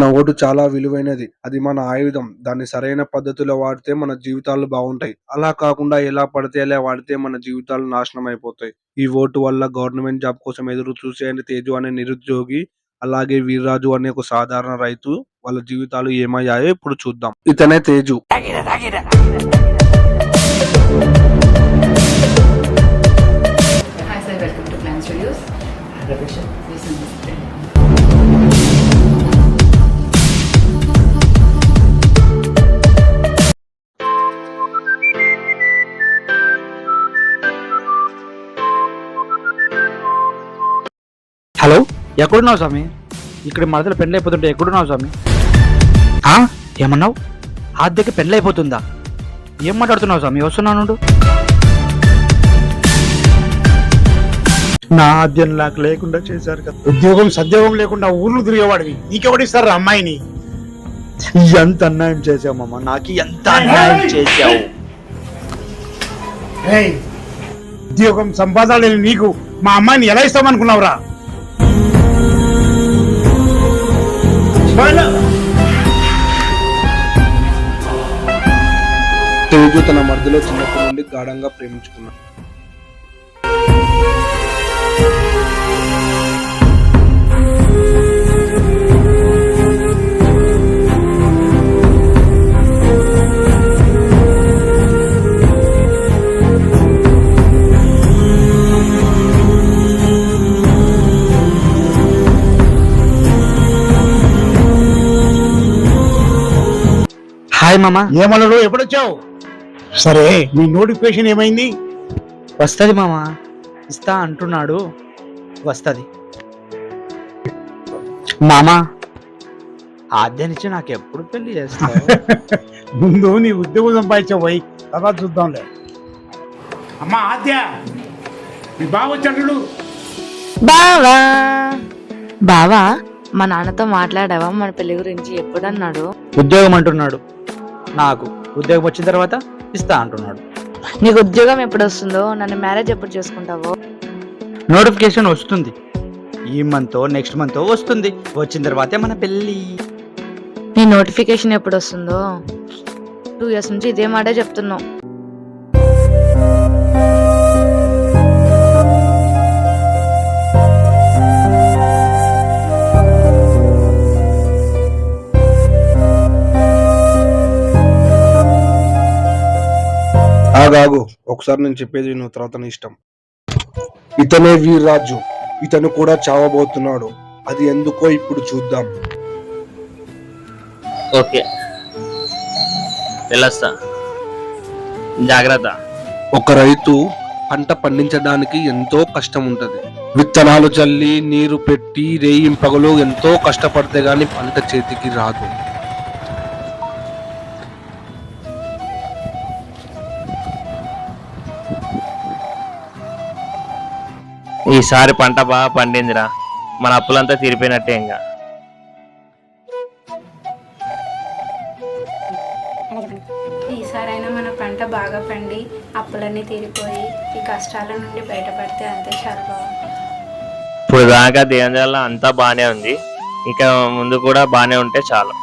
మన ఓటు చాలా విలువైనది. అది మన ఆయుధం. దాన్ని సరైన పద్ధతిలో వాడితే మన జీవితాలు బాగుంటాయి. అలా కాకుండా ఎలా పడితే అలా వాడితే మన జీవితాలు నాశనం అయిపోతాయి. ఈ ఓటు వల్ల గవర్నమెంట్ జాబ్ కోసం ఎదురు చూసే తేజు అనే నిరుద్యోగి, అలాగే వీర్రాజు అనే ఒక సాధారణ రైతు వాళ్ళ జీవితాలు ఏమయ్యాయో ఇప్పుడు చూద్దాం. ఇతనే Teju. Hi sir, welcome to Plan Studios. Hello, ఎక్కడున్నావు స్వామి? ఇక్కడ మరదలు పెండ్లి అయిపోతుంటే ఎక్కడున్నావు స్వామి? ఏమన్నావు? ఆద్యకి పెండ్లి అయిపోతుందా? ఏం మాట్లాడుతున్నావు స్వామి? వస్తున్నాను. నా ఆద్యం నాకు లేకుండా చేశారు కదా. ఉద్యోగం సద్యోగం లేకుండా ఊర్లు తిరిగేవాడివి నీకెవడిస్తారు అమ్మాయిని? ఎంత అన్యాయం చేసావమ్మా, నాకు ఎంత అన్యాయం చేసావు. ఉద్యోగం సంపాదన లేని నీకు మా అమ్మాయిని ఎలా ఇస్తామనుకున్నావురా? తేజు తన మధ్యలో చిన్నప్పటి నుండి గాఢంగా ప్రేమించుకున్నాడు. హాయ్ మామా. ఏమన్నాడు? ఎప్పుడొచ్చావు? సరే, నీ నోటిఫికేషన్ ఏమైంది? వస్తుంది మామా, ఇస్తా అంటున్నాడు. వస్తుంది మామా. ఆద్యానిచ్చి నాకు ఎప్పుడు పెళ్లి చేస్తావు? ముందు నీ ఉద్యోగం సంపాదించావు పోయి, తర్వాత చూద్దాంలే. అమ్మా ఆద్య, మీ బావ వచ్చాడు. బావా బావా, మా నాన్నతో మాట్లాడావా మన పెళ్లి గురించి? ఎప్పుడు అన్నాడు? ఉద్యోగం అంటున్నాడు. నాకు ఉద్యోగం వచ్చిన తర్వాత ఇస్తా అంటున్నాడు. నీకు ఉద్యోగం ఎప్పుడు వస్తుందో, నన్ను మ్యారేజ్ ఎప్పుడు చేసుకుంటావో? నోటిఫికేషన్ వస్తుంది. ఈ మంత్ నెక్స్ట్ మంత్ వస్తుంది. వచ్చిన తర్వాతే మన పెళ్లి. నీ నోటిఫికేషన్ ఎప్పుడు వస్తుందో? 2 years నుంచి ఇదే మాటే చెప్తున్నావు. ఆగాగు, ఒకసారి నేను చెప్పేది నువ్వు తర్వాత నీ ఇష్టం. ఇతనే వీర్రాజు. ఇతను కూడా చావబోతున్నాడు. అది ఎందుకో ఇప్పుడు చూద్దాం. ఓకే, వెళ్ళొస్తా. జాగ్రత్త. ఒక రైతు పంట పండించడానికి ఎంతో కష్టం ఉంటది. విత్తనాలు చల్లి నీరు పెట్టి రేయింపగలు ఎంతో కష్టపడితే గాని పంట చేతికి రాదు. ఈసారి పంట బాగా పండిందిరా, మన అప్పులంతా తీరిపోయినట్టే. ఇంకా ఈసారైనా మన పంట బాగా పండి అప్పులన్నీ తీరిపోయి ఈ కష్టాల నుండి బయటపడితే అంతే చాలు బావ. ఇప్పుడు దాకా దేవజాల అంతా బానే ఉంది, ఇక ముందు కూడా బానే ఉంటే చాలు.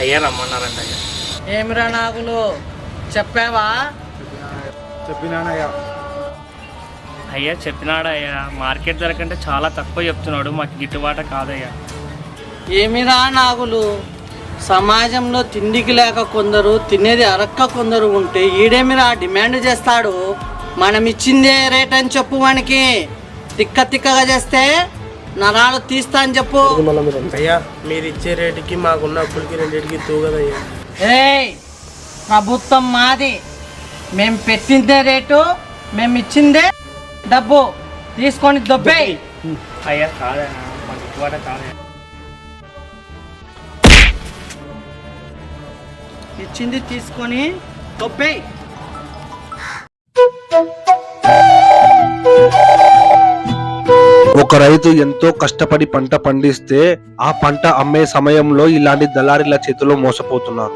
అయ్యా రమ్మన్నారంట. ఏమిరా నాగులు, చెప్పావా? చెప్పినానయ్యా. అయ్యా చెప్పినాడు అయ్యా, మార్కెట్ ధర కంటే చాలా తక్కువ చెప్తున్నాడు, మాకు గిట్టుబాటు కాదయ్యా. ఏమిరా నాగులు, సమాజంలో తిండికి లేక కొందరు, తినేది అరక్క కొందరు ఉంటే ఈడేమిరా డిమాండ్ చేస్తాడు? మనం ఇచ్చిందే రేట్ అని చెప్పు. వానికి తిక్కగా చేస్తే నరాలు తీస్తా అని చెప్పు. అయ్యా, మీరు ఇచ్చే రేటుకి మాకున్న అప్పులకి రెండింటికి తూగదయ్యా. ప్రభుత్వం మాది, మేము పెట్టిందే రేటు, మేము ఇచ్చిందే డబ్బు. తీసుకొని దొబ్బే. అయ్యా కాదయ్యా, మాకు గిట్టుబాటు కాదయ్యా. ఇచ్చింది తీసుకొని దొబ్బే. ఒక రైతు ఎంతో కష్టపడి పంట పండిస్తే ఆ పంట అమ్మే సమయంలో ఇలాంటి దళారీల చేతిలో మోసపోతున్నారు.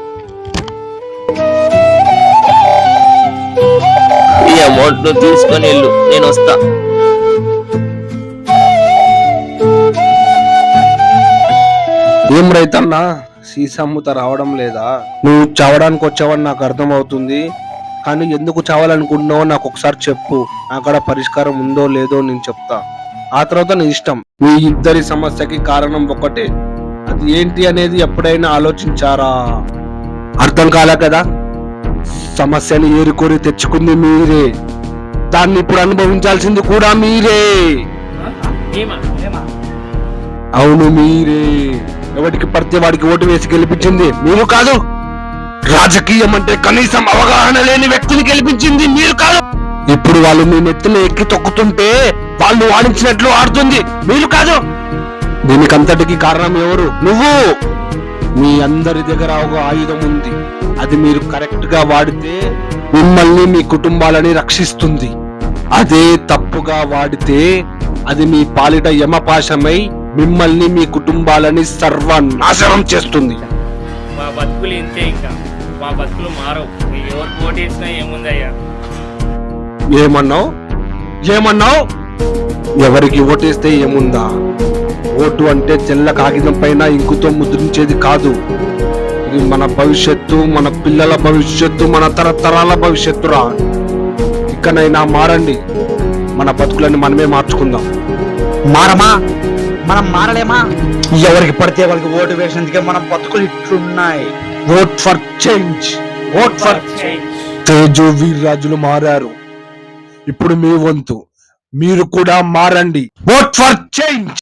ఈ అమౌంట్ నువ్వు తీసుకొని వెళ్ళు, నేను వస్తా. ఏం రైతన్నా, సీసమ్ముత రావడం లేదా? నువ్వు చావడానికి వచ్చావని నాకు అర్థం అవుతుంది, కానీ ఎందుకు చావాలనుకుంటున్నావో నాకు ఒకసారి చెప్పు. అక్కడ పరిష్కారం ఉందో లేదో నేను చెప్తా, ఆ తర్వాత నీ ఇష్టం. మీ ఇద్దరి సమస్యకి కారణం ఒకటే, అది ఏంటి అనేది ఎప్పుడైనా ఆలోచించారా? అర్థం కాలే కదా? సమస్యని ఏరుకోరి తెచ్చుకుంది మీరే, దాన్ని ఇప్పుడు అనుభవించాల్సింది కూడా మీరే. అవును మీరే. ఎవరికి పడితే వాడికి ఓటు వేసి గెలిపించింది మీరు కాదు. రాజకీయం అంటే కనీసం అవగాహన లేని వ్యక్తిని గెలిపించింది మీరు కాదు. ఇప్పుడు వాళ్ళు మీ నెత్తిని ఎక్కి తొక్కుతుంటే వాళ్ళు ఆడించినట్లు ఆడుతుంది మీరు కాదు. దీనికంతటికి కారణం ఎవరు? నువ్వు. మీ అందరి దగ్గర ఒక ఆయుధం ఉంది, అది మీరు కరెక్ట్ గా వాడితే మిమ్మల్ని మీ కుటుంబాలని రక్షిస్తుంది. అదే తప్పుగా వాడితే అది మీ పాలిట యమపాశమై మిమ్మల్ని మీ కుటుంబాలని సర్వనాశనం చేస్తుంది. మా బతుకులు ఇంతే, ఇంకా మా బతుకులు మారవు. ఎవరు పోటీసినా ఏముందయ్యా? ఏమన్నావు? ఎవరికి ఓటేస్తే ఏముందా? ఓటు అంటే తెల్ల కాగితం పైన ఇంకుతో ముద్రించేది కాదు. ఇది మన భవిష్యత్తు, మన పిల్లల భవిష్యత్తు, మన తరతరాల భవిష్యత్తురా. ఇకనైనా మారండి, మన బతుకులని మనమే మార్చుకుందాం. మారమా? మనం మారలేమా? ఎవరికి పడితే వాళ్ళకి ఓటు వేసినందుకే మన బతుకులు ఇట్లున్నాయి. Vote for change. Vote for change. Teju వీర్రాజులు మారారు, ఇప్పుడు మీ వంతు, మీరు కూడా మారండి. Vote for change.